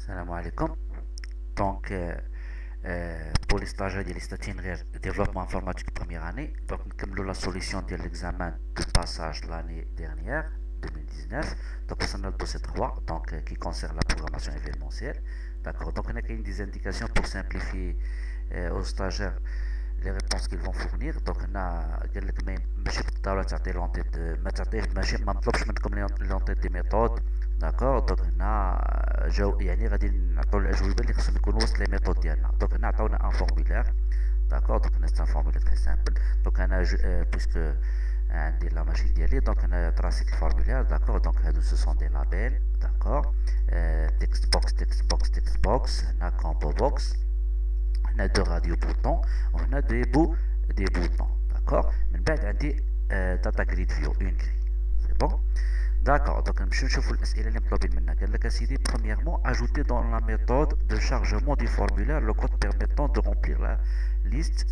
Salam alaikum. Donc, pour les stagiaires de l'Istatine développement informatique première année, donc nous la solution de l'examen de passage l'année dernière, 2019. Donc, on a le dossier 3, donc, qui concerne la programmation événementielle. D'accord. Donc, on a des indications pour simplifier aux stagiaires les réponses qu'ils vont fournir. Donc, on a ماشي بالضرورة تعطي لونتيت ما تعطيه ماشي ما نطلبش منكم لونتيت دي ميثود. داكور. دونك هنا يعني غادي نعطيو الاجوبه اللي خصهم يكونوا وسط لي ميثود ديالنا. دونك هنا عطاونا ان فورمولير. داكور. دونك هنا سي ان فورمولير تري سامبل. دونك انا بويسكو عندي لا ماشين ديالي، دونك انا تراسيت الفورمولير. داكور. دونك هادو سو سون دي لابيل. داكور. تكست بوكس تكست بوكس تكست بوكس. هنا كومبو بوكس. هنا دو راديو بوطون وهنا دي بوطون. داكور. من بعد عندي داتا جريد فيو اون جري. سي بون. D'accord, donc je vais vous الأسئلة اللي مطلوبين منا. قال لك سيدي premièrement ajouter dans la méthode de chargement du formulaire le code permettant de remplir la liste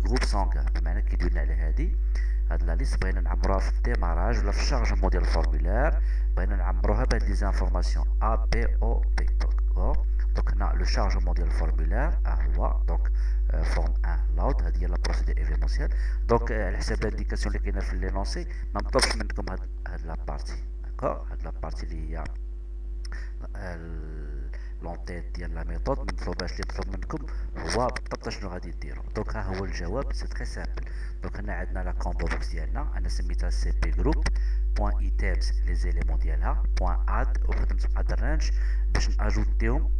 groupe sanguin. بمعنى كي درنا على هاد لا ليست بغينا نعمروها في الديماراج ولا في الشارجمون ديال الفورمولير، بغينا نعمروها بهاد لي زانفورماسيون A B O P. دونك هنا لو شارجمون ديال الفورمولير هو دونك فورم 1 لود. هذه هي لا بروسيدور ايفينونسيال. دونك على حساب الانديكاسيون اللي كاينه في لينونسي ما مطلبش منكم هاد لا بارتي. داكور. هاد لا بارتي اللي هي لونتيت ديال لا ميثود ما مطلوباش. اللي مطلوب منكم هو بالضبط شنو غادي ديروا. دونك ها هو الجواب. سي تري سامبل. دونك هنا عندنا لا كومبو بوكس ديالنا، انا سميتها سي بي جروب بوان ايتيمز لي زيليمون ديالها بوان اد وخدمت اد رانج باش ناجوتيهم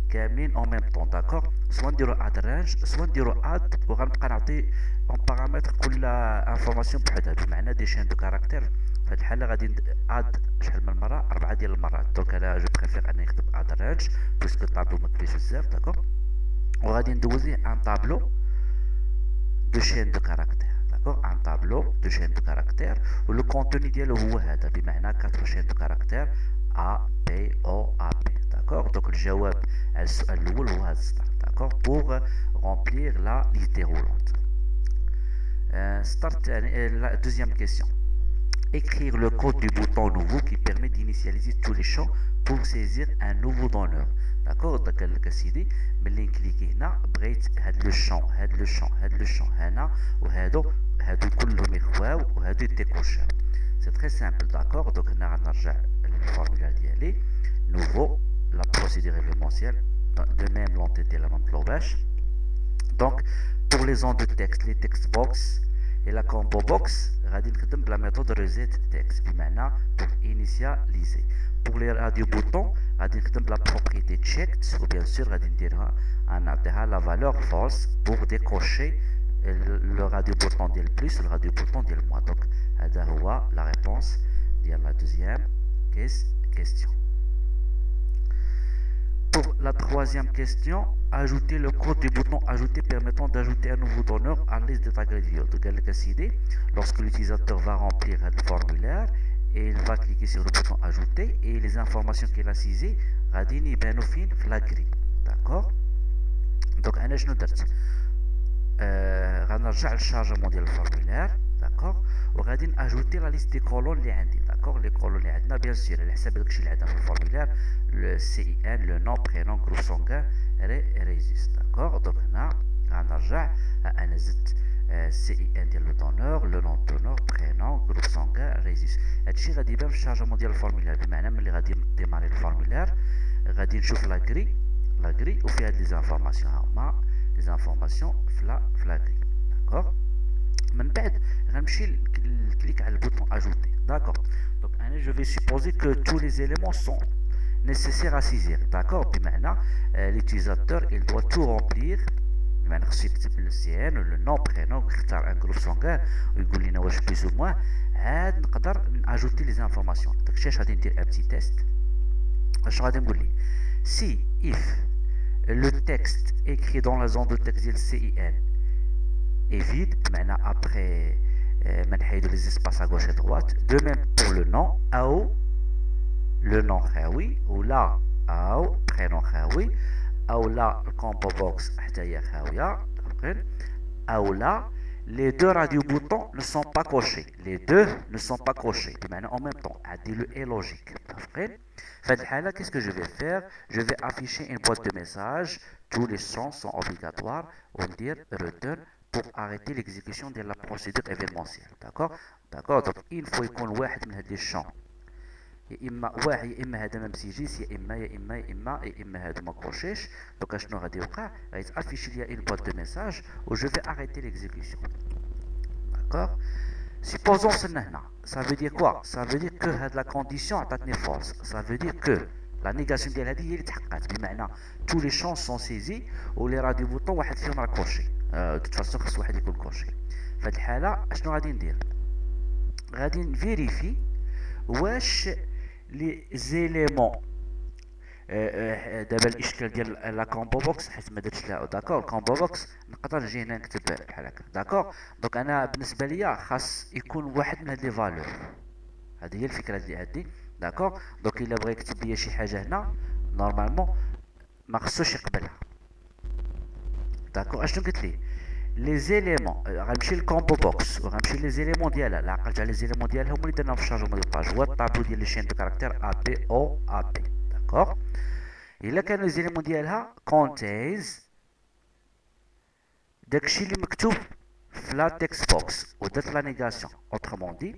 كاملين اون ميم طون. داكور. سوا نديرو اد رانج سوا نديرو اد وغنبقى نعطي اون بارامتر كل انفورماسيون بحدها، بمعنى دي شين دو كاركتير. في هاد الحاله غادي اد شحال من مره 4 ديال المرات. دونك انا جو بريفير اني نكتب اد رانج بويسكو الطابلو مكبيرش بزاف. داكور. وغادي ندوزيه ان طابلو دو شين دو كاركتير. داكور. ان طابلو دو شين دو كاركتير ولو كونتوني ديالو هو هذا، بمعنى 4 شين دو كاركتير A B O A B. D'accord. Donc le jawab على السؤال الأول هو هذا السطر. D'accord. Pour remplir la liste déroulante. Start la deuxième question. Écrire le code du bouton nouveau qui permet d'initialiser tous les champs pour saisir un nouveau donneur. D'accord. Donc قال لك سيدي ملي نكليكي هنا بغيت هاد لو شون هاد لو شون هاد لو شون هنا وهادو كلهم يخواو وهادو يديكوشاو. سي تري سامبل. داكور. دونك هنا غنرجع للفورمولا ديالي نوفو لا بروسيدور événementielle de même l'entité ديالها ما مطلوباش. دونك pour les ondes de texte les text box et la combo box غادي نخدم بلا méthode reset text بمعنى pour initialiser. pour les radio boutons غادي نخدم بلا propriété checked و bien sûr غادي نديرها نعطيها la valeur false pour décocher le radio bouton ديال plus le radio bouton ديال moins. donc هذا هو la réponse ديال la deuxième question. Pour la troisième question, ajouter le code du bouton ajouter permettant d'ajouter un nouveau donneur à la liste de ta grille. Donc, lorsque l'utilisateur va remplir le formulaire et il va cliquer sur le bouton ajouter et les informations qu'il a saisies, غادي يبانو فين في la grille. D'accord. Donc, أنا شنو درت؟ غنرجع للشارجمون ديال الفورمولير. داكور. وغادي ناجوتي لا ليست دي كولون اللي عندي. داكور. لي كولون اللي عندنا بيان سور على حساب داكشي اللي عندنا في الفورمولير لو سي اي ان لو نون برينون جروب سونغان ريزيست. داكور. دونك هنا غنرجع انا زدت سي اي ان ديال لو دونور لو نون دونور برينون جروب سونغان ريزيست. هادشي غادي يبان في الشارجمون ديال الفورمولير، بمعنى ملي غادي ديماري الفورمولير غادي نشوف لا غري وفيها لي زانفورماسيون. هما لي زانفورماسيون في لا غري. داكور. من بعد غنمشي نكليك على البوطون ajouter. D'accord. Donc je vais supposer que tous les éléments sont nécessaires à saisir. D'accord. بمعنى l'utilisateur il doit tout remplir. بمعنى خصو يكتب le CN le nom prénom ويختار un groupe sanguin ويقول لنا واش بليس ou moins. عاد نقدر ناجوتي لي زانفورماسيون. داكشي اش غادي ندير ان بتي تيست. اش غادي نقول لي si if le texte écrit dans la zone de texte ديال CIN est vide, maintenant après les espaces à gauche et à droite. De même pour le nom, AO, le nom Khawi, ou là, AO, prénom Khawi, ou là, le combo box, Htaya Khawia, ou là, les deux radio-boutons ne sont pas cochés. Les deux ne sont pas cochés. En même temps, le est logique. Qu'est-ce que je vais faire? Je vais afficher une boîte de messages. Tous les champs sont obligatoires. On dit return pour arrêter l'exécution de la procédure événementielle. D'accord? D'accord? Donc, il faut qu'on واحد من هاد les champs. يا اما واحد يا اما هذا ما مسيجيش يا اما هذا ما كوشيش. دونك اشنو غادي يوقع؟ غيتافيشي ليا une boîte de messages où je vais arrêter l'exécution. D'accord? Supposons هنا. Ça veut dire quoi? Ça veut dire que هاد la condition عطاتني false. Ça veut dire que la négation ديال هذه هي اللي تحققت. بمعنى tous les champs sont saisis و les radio boutons واحد فيهم راه كوشي. de toute façon خص واحد يكون كوشي. في هاد الحالة اشنو غادي ندير؟ غادي نفيريفي واش لي زيليمون دابا الاشكال ديال لا كومبو بوكس حيت ما درتش لها داكور. كومبو بوكس نقدر نجي هنا نكتب بحال هكا داكور. دونك انا بالنسبه ليا خاص يكون واحد من هاد لي فالور. هذه هي الفكره ديال هادي داكور. دونك الا بغى يكتب ليا شي حاجه هنا نورمالمون ما خصوش يقبلها. داكور اشنو قلت لي؟ لي زيليمون غنمشي للكومبو بوكس وغنمشي لي زيليمون ديالها. لا عقلت على لي زيليمون ديالها هما اللي درنا في الشارجمون ديال الباج. هو الطابلو ديال لي شين دو كاركتير ا بي او ا بي. داكور. الا كانوا لي زيليمون ديالها كونتيز داكشي اللي مكتوب في لا تكست بوكس ودرت لا نيغاسيون. اوترومون دي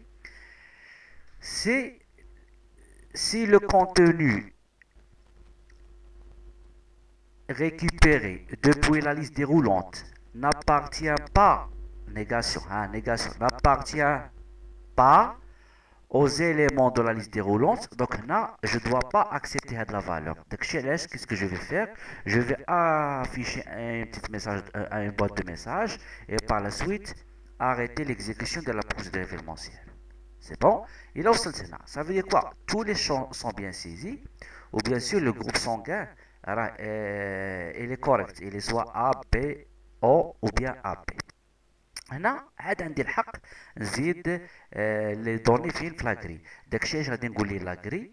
si le contenu récupéré depuis la liste déroulante n'appartient pas, négation, n'appartient pas aux éléments de la liste déroulante, donc là, je ne dois pas accepter la valeur. Donc, qu'est-ce que je vais faire? Je vais afficher un petit message, une boîte de messages, et par la suite, arrêter l'exécution de la procédure événementielle. C'est bon? Et là, ça veut dire quoi? Tous les champs sont bien saisis, ou bien sûr, le groupe sanguin, il est correct. Il est soit A, B, O ou bien AB. هنا عاد عندي الحق نزيد لي دوني فين في لاغري. داكشي اش غادي نقول ليه لاغري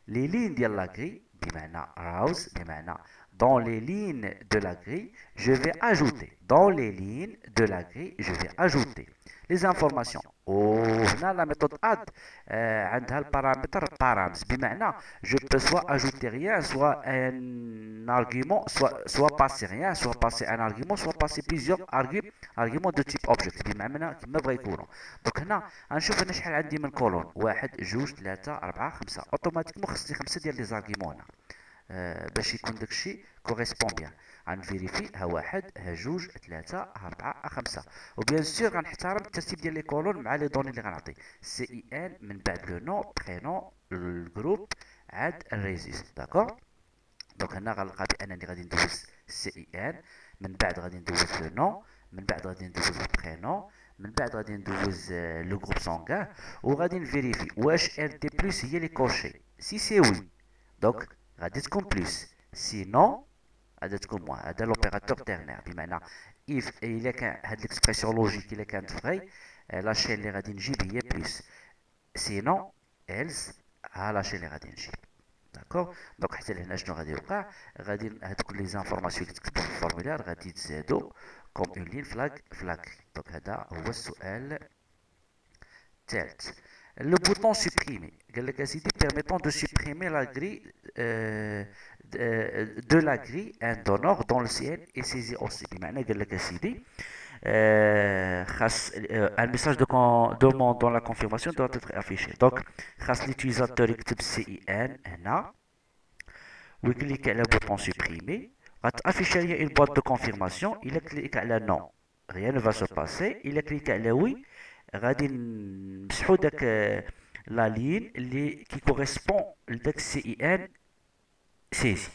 لي لين ديال لاغري بمعنى راوز بمعنى dans les lignes de la grille je vais ajouter dans les lignes de la grille je vais ajouter les informations. وهنا لا méthode add عندها البارامتر params بمعنى je peux soit ajouter rien soit un argument soit passer rien soit passer un argument soit passer plusieurs arguments de type object بمعنى كما بغا يكونوا. دونك هنا غنشوف انا شحال عندي من كولون 1 2 3 4 5 اوتوماتيكمون خصني 5 ديال لي زارغيمون هنا باش يكون داكشي كوريسبون بيان. غنفيريفي ها 1 ها 2 3 4 5 وبيان سور غنحترم الترتيب ديال لي كولون مع لي دوني اللي غنعطي سي اي ان من بعد لو نو برينون الجروب عاد الريزيست. داكور. دونك هنا غنلقى بانني غادي ندوز سي اي ان من بعد غادي ندوز لو نو من بعد غادي ندوز البرينون من بعد غادي ندوز لو جروب سانغان وغادي نفيريفي واش ار دي بلس هي لي كوشي. سي سي وي دونك غادي تكون بلس سينون غادي تكون موان. هذا لوبيراتور تيرنير بمعنى if الا كان هاد ليكسبرسيون لوجيك الا كانت فري لا شين اللي غادي نجيب هي بلس سينون ايلز ها لا شين اللي غادي نجيب. داكوغ. دونك حتى لهنا شنو غادي يوقع؟ غادي هادوك لي زانفورماسيون اللي تكتبوا في الفورمولير غادي تزادوا كوم اون لين فلاغ. دونك هذا هو السؤال الثالث. Le bouton supprimer, permettant de supprimer la grille de la grille un donneur dont le CN est saisi aussi. Un message de demande dans la confirmation doit être affiché. Donc, l'utilisateur écrit CIN هنا ويكليك على bouton supprimer غتافيش ليا une boîte de confirmation. Il clique على non, rien ne va se passer. Il clique على oui, غادي نمسحو داك لا لين اللي كي كوريسبون لداك سي اي ان سيزي.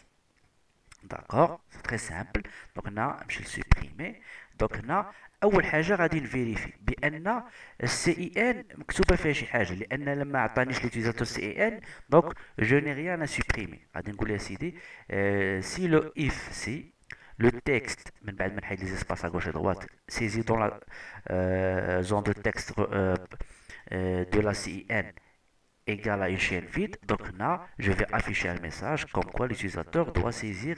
داكوغ سي تري سامبل. دونك هنا نمشي لسوبريمي. دونك هنا اول حاجه غادي نفيريفي بان السي اي ان مكتوبه فيها شي حاجه لان لما عطانيش ليوتيزاتور سي اي ان دونك جو ني ريان ا سوبريمي. غادي نقول يا سيدي سي لو اف سي le texte من بعد ما نحيد les espaces à gauche et à droite saisi dans la zone de texte de la CIN égale à une chaîne vide. Donc là, je vais afficher un message comme quoi l'utilisateur doit saisir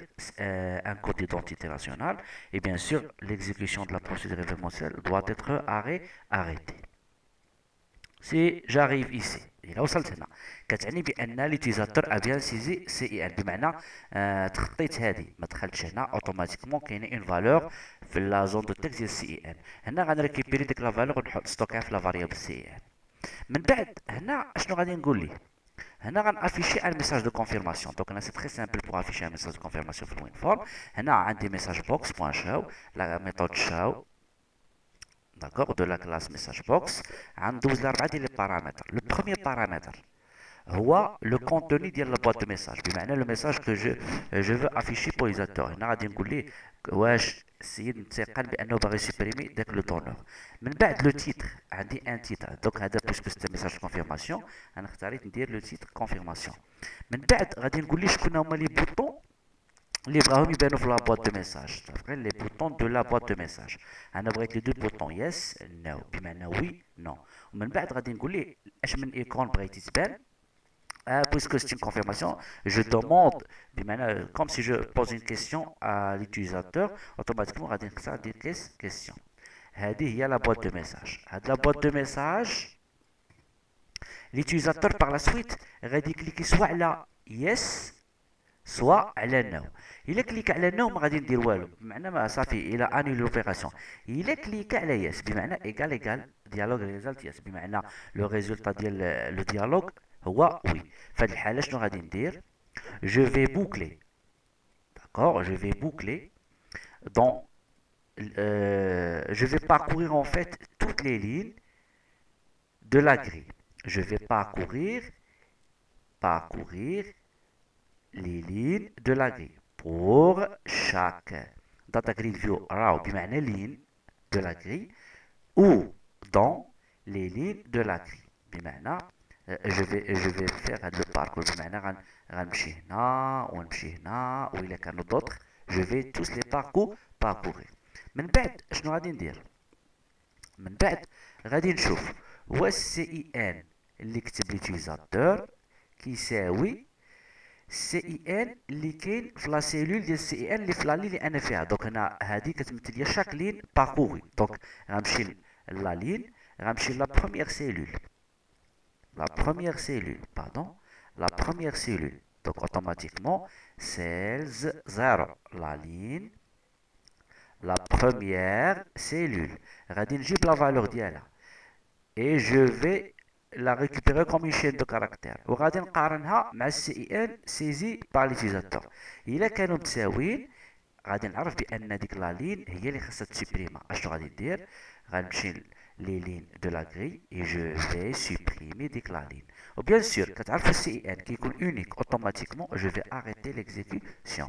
un code d'identité nationale. Et bien sûr, l'exécution de la procédure événementielle doit être arrêtée. Si j'arrive ici, إلى وصلت هنا كتعني بأن اليوتيزاتور a bien saisi CIN بمعنى تخطيت هذه ما دخلتش هنا اوتوماتيكمون كاينه اون فالور في لا زون دو تكست ديال CIN. هنا غنريكيبيري ديك لا فالور ونحط ستوكها في لا فاريابل CIN. من بعد هنا اشنو غادي نقول ليه؟ هنا غنافيشي ان ميساج دو كونفيرماسيون. دونك انا سي تري سامبل بور افيشي ان ميساج دو كونفيرماسيون في الوين فورم. هنا عندي ميساج بوكس بوان شاو لا ميثود شاو d'accord de la classe message box غندوز لاربعه ديال لي بارامتر. لو بروميير بارامتر هو لو كونتوني ديال لا بواط دو ميساج بمعنى لو ميساج كو جو فو افيشي بور ليزاتور. هنا غادي نقول ليه واش السيد متيقن بانه باغي يسوبريمي داك لو دونور. من بعد لو تيتر عندي ان تيتر دونك هذا بوسكو سيتي ميساج كونفيرماسيون انا اختاريت ندير لو تيتر كونفيرماسيون. من بعد غادي نقول ليه شكون هما لي بوطون اللي بغاهم يبانوا في لا بواط دو ميساج. لي بوطون دو لا بواط دو ميساج انا بغيت لي دو بوطون يس نو بمعنى وي نو. ومن بعد غادي نقول ليه اش من ايكون بغيتي تبان. Puisque c'est une confirmation, je demande, comme si je pose une question à l'utilisateur, automatiquement, on va dire ça, des questions. Il y a la boîte de message. La boîte de message, l'utilisateur par la suite, va cliquer soit à la yes, soit à la no. Il a cliqué à la no, on va dire والو. بمعنى ça fait, il a annulé l'opération. Il a cliqué à la yes, بمعنى égal, dialogue result yes. بمعنى le résultat ديال le dialogue هو oui. في هذه الحالة شنو غادي ندير؟ je vais boucler. D'accord, je vais boucler dans je vais parcourir en fait toutes les lignes de la grille. Je vais parcourir les lignes de la grille pour chaque data grid view raw بمعنى ligne de la grille ou dans les lignes de la grille بمعنى je vais faire le parcours بمعنى غنمشي هنا ونمشي هنا وإلا كانوا d'autres je vais tous les parcourir. من بعد شنو غادي ندير؟ من بعد غادي نشوف واش سي ان اللي كتب ليوتيزاتور كيساوي سي اي ان اللي كاين في لا سيلول ديال سي اي ان اللي في لا لين اللي انا فيها. دونك هنا هذه كتمثل لي شاك لين باركوري. دونك غنمشي لا لين غنمشي لا بروميير سيلول la première cellule. Donc automatiquement cells 0 la ligne la première cellule غادي نجيب la valeur ديالها et je vais la récupérer comme une chaîne de caractères وغادي نقارنها مع السي اي ان سيزي بار ليوتيزاتور. الا كانوا متساويين غادي نعرف بان ديك لا لين هي اللي خاصها تسبريما. اشنو غادي ندير؟ غنمشي les lignes de la grille et je vais supprimer ديك la ligne. ou bien sûr كتعرفوا السي اي ان كيكون unique automatiquement je vais arrêter l'exécution.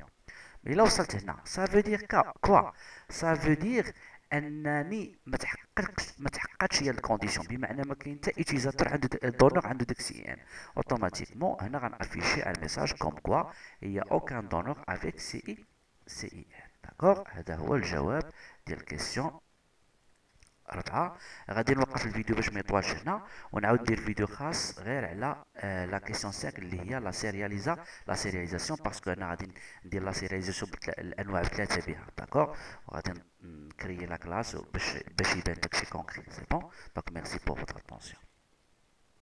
mais là وصلت هنا ça veut dire quoi؟ ça veut dire انني ما تحققتش هي الكونديسيون بمعنى ما كاين حتى يوتيزاتور عنده دونور عنده داك سي ان. اوتوماتيكمون هنا غنافيشي ان ميساج كوم كوا هي اوكان دونور افيك سي اي ان. داكوغ هذا هو الجواب ديال الكيسيون 4. غادي نوقف الفيديو باش ما يطولش هنا ونعاود ندير فيديو خاص غير على لا كيسيون 5 اللي هي لا سيرياليزاسيون باسكو انا غادي ندير لا سيرياليزاسيون الانواع بثلاثه بها. داكوغ وغادي نكريي لا كلاس باش يبان داكشي كونكري. سي بون دونك ميرسي بور فوتر اتونسيون.